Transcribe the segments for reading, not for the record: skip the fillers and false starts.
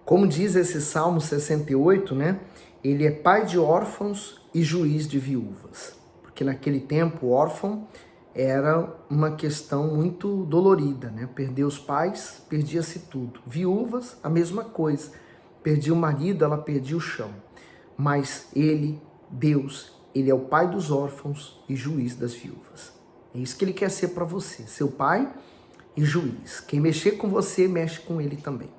Como diz esse Salmo 68, né? Ele é pai de órfãos e juiz de viúvas. Porque naquele tempo, o órfão era uma questão muito dolorida, né? Perder os pais, perdia-se tudo. Viúvas, a mesma coisa. Perdia o marido, ela perdia o chão. Mas ele, Deus, ele é o pai dos órfãos e juiz das viúvas. É isso que ele quer ser para você, seu pai e juiz. Quem mexer com você, mexe com ele também.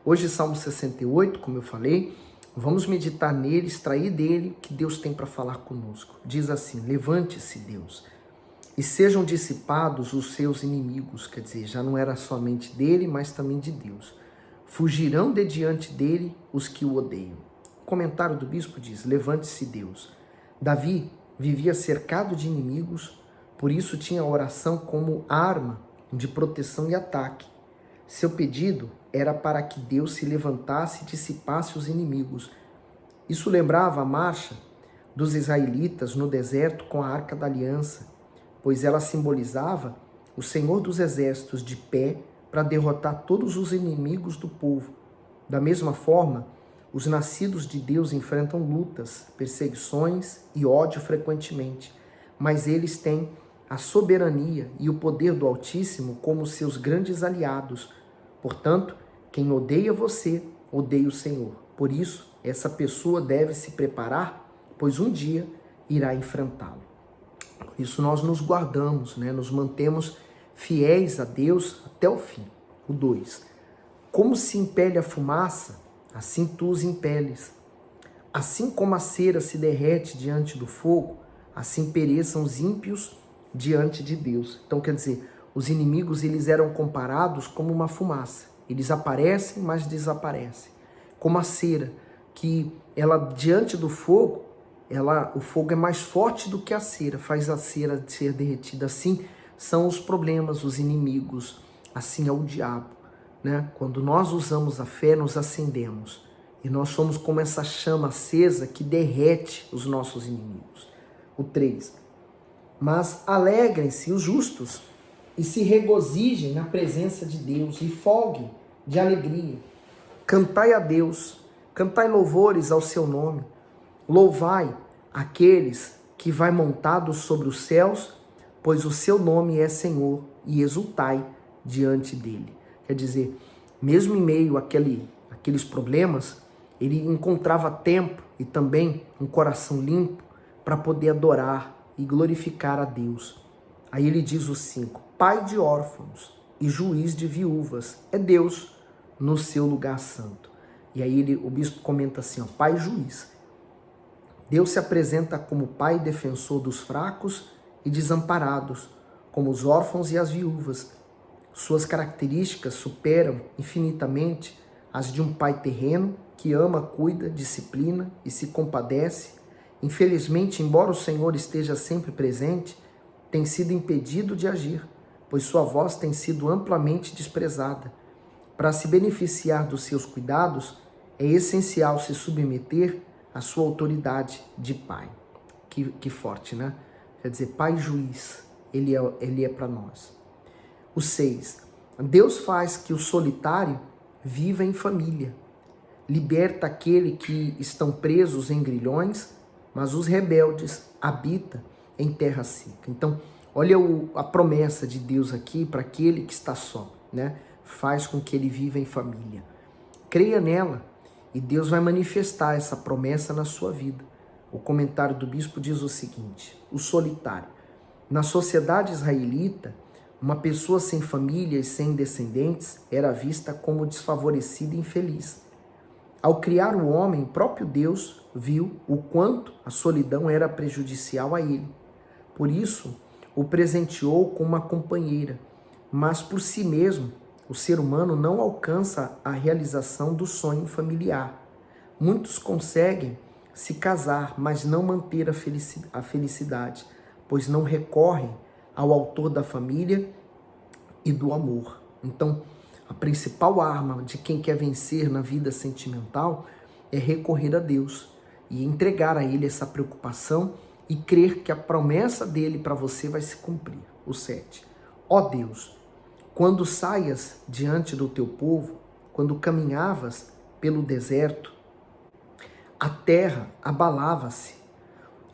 Hoje, Salmo 68, como eu falei, vamos meditar nele, extrair dele o que Deus tem para falar conosco. Diz assim: levante-se, Deus, e sejam dissipados os seus inimigos. Quer dizer, já não era somente dele, mas também de Deus. Fugirão de diante dele os que o odeiam. O comentário do bispo diz: levante-se, Deus. Davi vivia cercado de inimigos, por isso tinha a oração como arma de proteção e ataque. Seu pedido era para que Deus se levantasse e dissipasse os inimigos. Isso lembrava a marcha dos israelitas no deserto com a Arca da Aliança, pois ela simbolizava o Senhor dos Exércitos de pé para derrotar todos os inimigos do povo. Da mesma forma, os nascidos de Deus enfrentam lutas, perseguições e ódio frequentemente, mas eles têm a soberania e o poder do Altíssimo como seus grandes aliados. Portanto, quem odeia você, odeia o Senhor. Por isso, essa pessoa deve se preparar, pois um dia irá enfrentá-lo. Por isso nós nos guardamos, né? Nos mantemos fiéis a Deus até o fim. O 2. Como se impele a fumaça, assim tu os impeles. Assim como a cera se derrete diante do fogo, assim pereçam os ímpios diante de Deus. Então, quer dizer, os inimigos eles eram comparados como uma fumaça. Eles aparecem, mas desaparecem. Como a cera, que ela diante do fogo, o fogo é mais forte do que a cera, faz a cera ser derretida. Assim são os problemas, os inimigos, assim é o diabo, né? Quando nós usamos a fé, nos acendemos. E nós somos como essa chama acesa que derrete os nossos inimigos. O 3. Mas alegrem-se os justos e se regozijem na presença de Deus e folguem de alegria. Cantai a Deus, cantai louvores ao seu nome. Louvai aqueles que vai montados sobre os céus, pois o seu nome é Senhor, e exultai diante dele. Quer dizer, mesmo em meio àqueles problemas, ele encontrava tempo e também um coração limpo para poder adorar e glorificar a Deus. Aí ele diz o 5, pai de órfãos e juiz de viúvas, é Deus no seu lugar santo. E aí o bispo comenta assim, ó, pai juiz. Deus se apresenta como pai defensor dos fracos e desamparados, como os órfãos e as viúvas. Suas características superam infinitamente as de um pai terreno que ama, cuida, disciplina e se compadece. Infelizmente, embora o Senhor esteja sempre presente, tem sido impedido de agir, pois sua voz tem sido amplamente desprezada. Para se beneficiar dos seus cuidados, é essencial se submeter à sua autoridade de pai. Que forte, né? Quer dizer, pai juiz, ele é para nós. O 6. Deus faz que o solitário viva em família. Liberta aquele que estão presos em grilhões, mas os rebeldes habita em terra seca. Então, olha a promessa de Deus aqui para aquele que está só, né? Faz com que ele viva em família. Creia nela e Deus vai manifestar essa promessa na sua vida. O comentário do bispo diz o seguinte, o solitário. Na sociedade israelita, uma pessoa sem família e sem descendentes era vista como desfavorecida e infeliz. Ao criar o homem, próprio Deus viu o quanto a solidão era prejudicial a ele. Por isso, o presenteou com uma companheira, mas por si mesmo, o ser humano não alcança a realização do sonho familiar. Muitos conseguem se casar, mas não manter a felicidade, pois não recorrem ao autor da família e do amor. Então, a principal arma de quem quer vencer na vida sentimental é recorrer a Deus e entregar a Ele essa preocupação e crer que a promessa dele para você vai se cumprir. O 7. Ó Deus, quando saias diante do teu povo, quando caminhavas pelo deserto, a terra abalava-se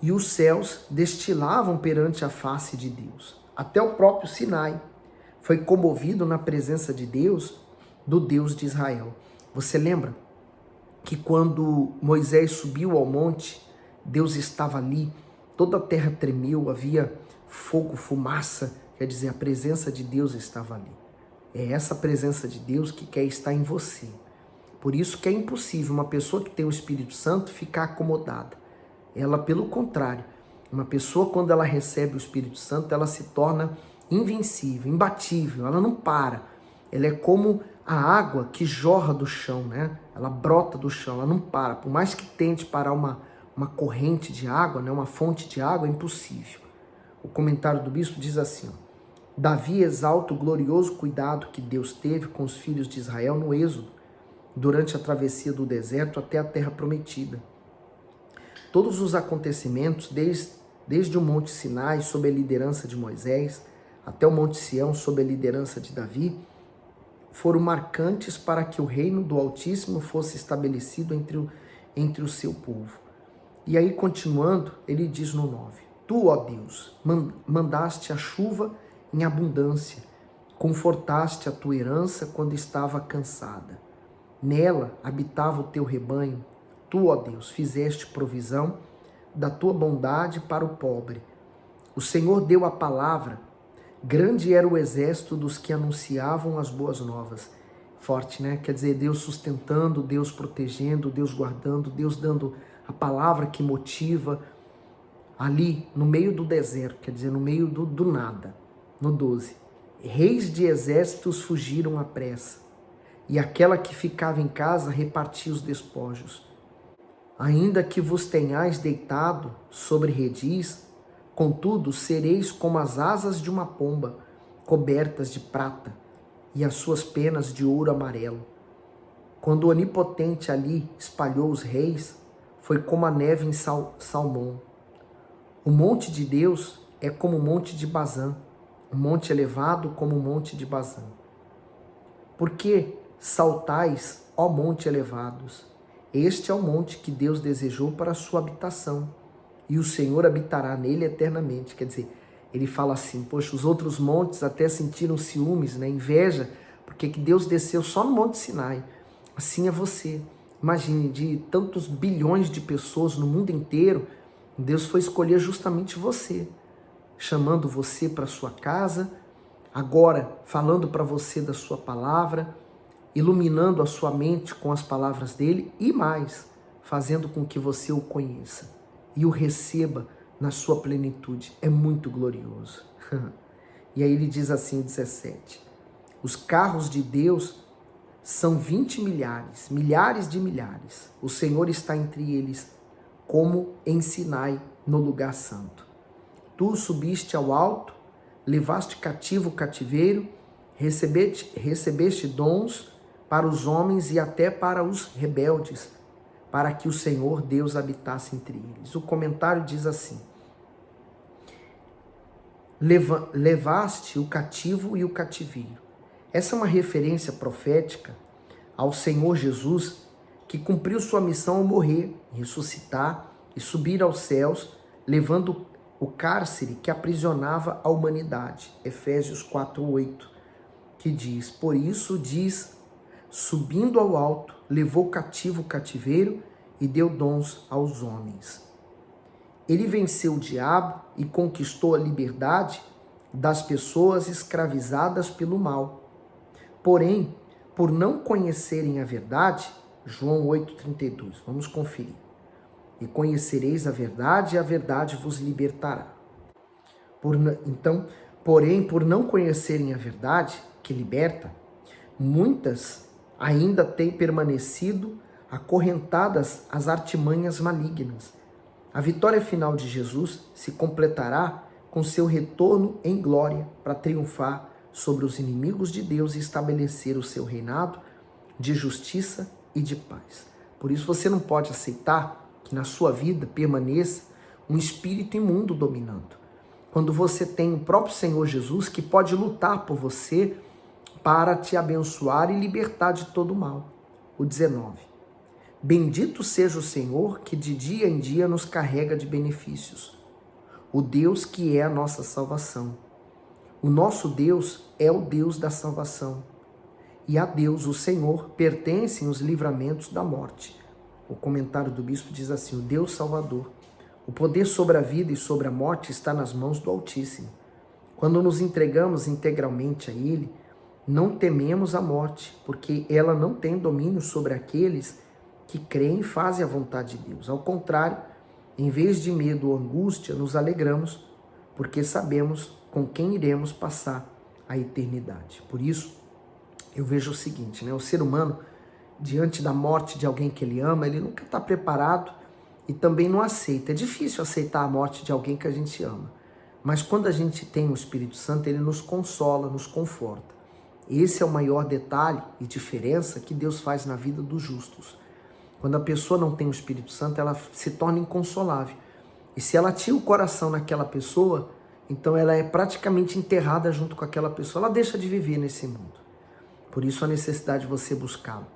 e os céus destilavam perante a face de Deus. Até o próprio Sinai foi comovido na presença de Deus, do Deus de Israel. Você lembra que quando Moisés subiu ao monte, Deus estava ali, toda a terra tremeu, havia fogo, fumaça, quer dizer, a presença de Deus estava ali. É essa presença de Deus que quer estar em você. Por isso que é impossível uma pessoa que tem o Espírito Santo ficar acomodada. Ela, pelo contrário, uma pessoa quando ela recebe o Espírito Santo, ela se torna invencível, imbatível, ela não para. Ela é como a água que jorra do chão, né? Ela brota do chão, ela não para. Por mais que tente parar uma corrente de água, né? Uma fonte de água, é impossível. O comentário do bispo diz assim, ó, Davi exalta o glorioso cuidado que Deus teve com os filhos de Israel no Êxodo, durante a travessia do deserto até a terra prometida. Todos os acontecimentos, desde o Monte Sinai, sob a liderança de Moisés, até o Monte Sião, sob a liderança de Davi, foram marcantes para que o reino do Altíssimo fosse estabelecido entre o seu povo. E aí, continuando, ele diz no 9, Tu, ó Deus, mandaste a chuva em abundância, confortaste a tua herança quando estava cansada. Nela habitava o teu rebanho. Tu, ó Deus, fizeste provisão da tua bondade para o pobre. O Senhor deu a palavra. Grande era o exército dos que anunciavam as boas novas. Forte, né? Quer dizer, Deus sustentando, Deus protegendo, Deus guardando, Deus dando a palavra que motiva ali no meio do deserto, quer dizer, no meio do nada. No 12. Reis de exércitos fugiram à pressa, e aquela que ficava em casa repartia os despojos. Ainda que vos tenhais deitado sobre redis, contudo sereis como as asas de uma pomba, cobertas de prata, e as suas penas de ouro amarelo. Quando o Onipotente ali espalhou os reis, foi como a neve em Salmão. O monte de Deus é como o monte de Bazã, um monte elevado como o monte de Bazã. Por que saltais, ó monte elevados? Este é o monte que Deus desejou para a sua habitação, e o Senhor habitará nele eternamente. Quer dizer, ele fala assim, poxa, os outros montes até sentiram ciúmes, né, inveja, porque que Deus desceu só no Monte Sinai. Assim é você. Imagine, de tantos bilhões de pessoas no mundo inteiro, Deus foi escolher justamente você, chamando você para sua casa, agora falando para você da sua palavra, iluminando a sua mente com as palavras dele e mais, fazendo com que você o conheça e o receba na sua plenitude. É muito glorioso. E aí ele diz assim, 17, os carros de Deus são 20 milhares, milhares de milhares. O Senhor está entre eles, como em Sinai, no lugar santo. Tu subiste ao alto, levaste cativo o cativeiro, recebeste dons para os homens e até para os rebeldes, para que o Senhor Deus habitasse entre eles. O comentário diz assim, levaste o cativo e o cativeiro. Essa é uma referência profética ao Senhor Jesus, que cumpriu sua missão ao morrer, ressuscitar e subir aos céus, levando o cárcere que aprisionava a humanidade. Efésios 4:8, que diz, por isso diz, subindo ao alto, levou cativo o cativeiro e deu dons aos homens. Ele venceu o diabo e conquistou a liberdade das pessoas escravizadas pelo mal. Porém, por não conhecerem a verdade, João 8,32, vamos conferir. E conhecereis a verdade, e a verdade vos libertará. Porém, por não conhecerem a verdade, que liberta, muitas ainda têm permanecido acorrentadas às artimanhas malignas. A vitória final de Jesus se completará com seu retorno em glória para triunfar sobre os inimigos de Deus e estabelecer o seu reinado de justiça e de paz. Por isso você não pode aceitar que na sua vida permaneça um espírito imundo dominando. Quando você tem o próprio Senhor Jesus que pode lutar por você para te abençoar e libertar de todo o mal. O 19. Bendito seja o Senhor que de dia em dia nos carrega de benefícios. O Deus que é a nossa salvação. O nosso Deus é o Deus da salvação. E a Deus, o Senhor, pertencem os livramentos da morte. O comentário do bispo diz assim: o Deus Salvador. O poder sobre a vida e sobre a morte está nas mãos do Altíssimo. Quando nos entregamos integralmente a Ele, não tememos a morte, porque ela não tem domínio sobre aqueles que creem e fazem a vontade de Deus. Ao contrário, em vez de medo ou angústia, nos alegramos, porque sabemos com quem iremos passar a eternidade. Por isso, eu vejo o seguinte, né? O ser humano, diante da morte de alguém que ele ama, ele nunca está preparado e também não aceita. É difícil aceitar a morte de alguém que a gente ama. Mas quando a gente tem o Espírito Santo, ele nos consola, nos conforta. Esse é o maior detalhe e diferença que Deus faz na vida dos justos. Quando a pessoa não tem o Espírito Santo, ela se torna inconsolável. E se ela tira o coração naquela pessoa, então ela é praticamente enterrada junto com aquela pessoa. Ela deixa de viver nesse mundo. Por isso a necessidade de você buscá-lo.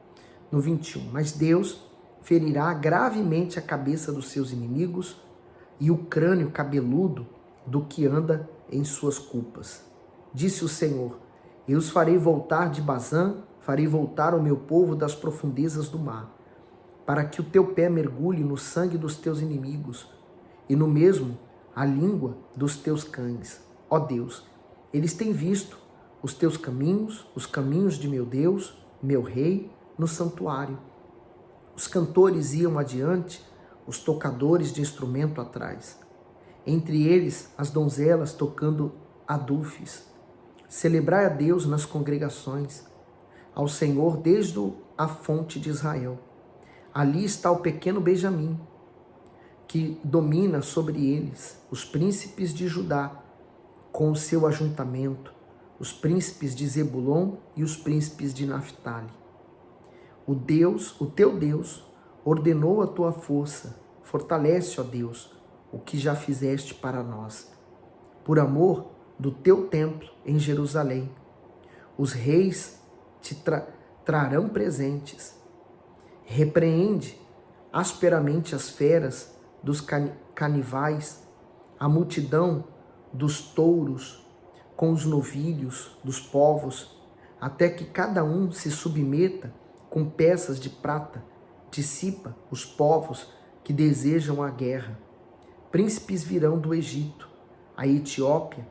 No 21, mas Deus ferirá gravemente a cabeça dos seus inimigos e o crânio cabeludo do que anda em suas culpas. Disse o Senhor: eu os farei voltar de Bazã, farei voltar o meu povo das profundezas do mar, para que o teu pé mergulhe no sangue dos teus inimigos e no mesmo a língua dos teus cães. Ó Deus, eles têm visto os teus caminhos, os caminhos de meu Deus, meu Rei, no santuário. Os cantores iam adiante, os tocadores de instrumento atrás. Entre eles, as donzelas tocando adufes. Celebrai a Deus nas congregações, ao Senhor desde a fonte de Israel. Ali está o pequeno Benjamim, que domina sobre eles, os príncipes de Judá, com o seu ajuntamento, os príncipes de Zebulon e os príncipes de Naftali. O teu Deus, ordenou a tua força. Fortalece, ó Deus, o que já fizeste para nós. Por amor do teu templo em Jerusalém, os reis te trarão presentes. Repreende asperamente as feras dos canivais, a multidão dos touros, com os novilhos dos povos, até que cada um se submeta com peças de prata, dissipa os povos que desejam a guerra. Príncipes virão do Egito, a Etiópia,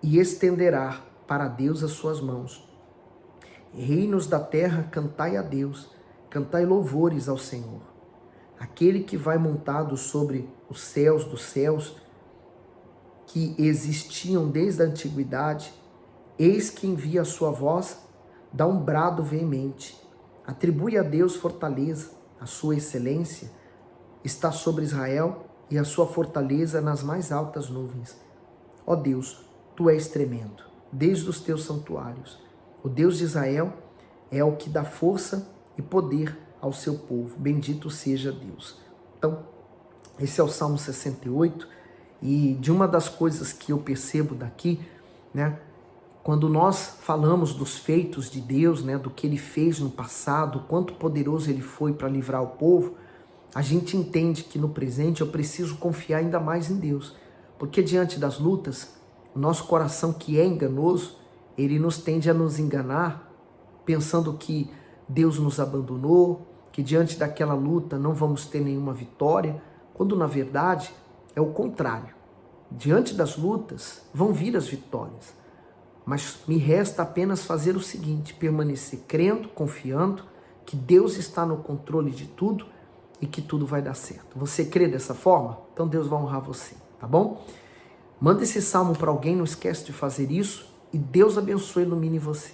e estenderá para Deus as suas mãos. Reinos da terra, cantai a Deus, cantai louvores ao Senhor. Aquele que vai montado sobre os céus dos céus, que existiam desde a antiguidade, eis que envia a sua voz, dá um brado veemente, atribui a Deus fortaleza, a sua excelência está sobre Israel e a sua fortaleza nas mais altas nuvens. Ó Deus, tu és tremendo, desde os teus santuários. O Deus de Israel é o que dá força e poder ao seu povo. Bendito seja Deus. Então, esse é o Salmo 68, e de uma das coisas que eu percebo daqui, né, quando nós falamos dos feitos de Deus, né, do que Ele fez no passado, o quanto poderoso Ele foi para livrar o povo, a gente entende que no presente eu preciso confiar ainda mais em Deus. Porque diante das lutas, o nosso coração que é enganoso, ele nos tende a nos enganar, pensando que Deus nos abandonou, que diante daquela luta não vamos ter nenhuma vitória, quando na verdade é o contrário. Diante das lutas vão vir as vitórias. Mas me resta apenas fazer o seguinte: permanecer crendo, confiando que Deus está no controle de tudo e que tudo vai dar certo. Você crê dessa forma? Então Deus vai honrar você, tá bom? Manda esse salmo para alguém, não esquece de fazer isso, e Deus abençoe e ilumine você.